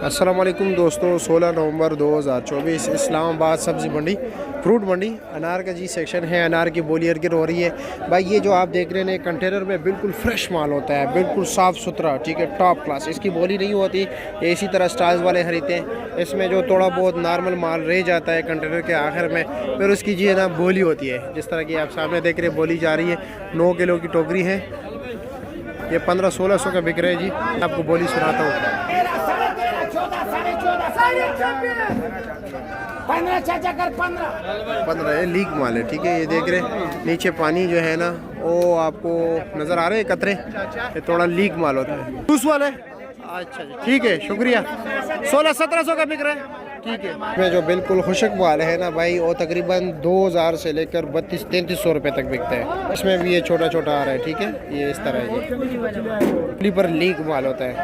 अस्सलाम वालेकुम दोस्तों, 16 नवंबर 2024 इस्लामाबाद सब्ज़ी मंडी फ्रूट मंडी अनार का जी सेक्शन है। अनार की बोली अर्गिर हो रही है भाई। ये जो आप देख रहे हैं कंटेनर में बिल्कुल फ्रेश माल होता है, बिल्कुल साफ़ सुथरा, ठीक है, टॉप क्लास। इसकी बोली नहीं होती, ये इसी तरह स्टाइल्स वाले खरीदते हैं। इसमें जो थोड़ा बहुत नॉर्मल माल रह जाता है कंटेनर के आखिर में, फिर उसकी जी है ना बोली होती है। जिस तरह की आप सामने देख रहे हैं बोली जा रही है। 9 किलो की टोकरी है, ये 1500-1600 का बिक रहा है जी। आपको बोली सुनाता हूँ। 15 ये लीक माल है, ठीक है। ये देख रहे नीचे पानी जो है ना वो आपको नज़र आ रहे हैं कतरे, ये थोड़ा लीक माल होता है। जूस वाले, अच्छा जी, ठीक है, शुक्रिया। 1600-1700 का बिक रहा है, ठीक है। इसमें जो बिल्कुल खुशक माल है ना भाई, वो तकरीबन 2000 से लेकर 3200-3300 रुपये तक बिकता है। इसमें भी ये छोटा छोटा आ रहा है, ठीक है। ये इस तरह ये पर लीक माल होता है।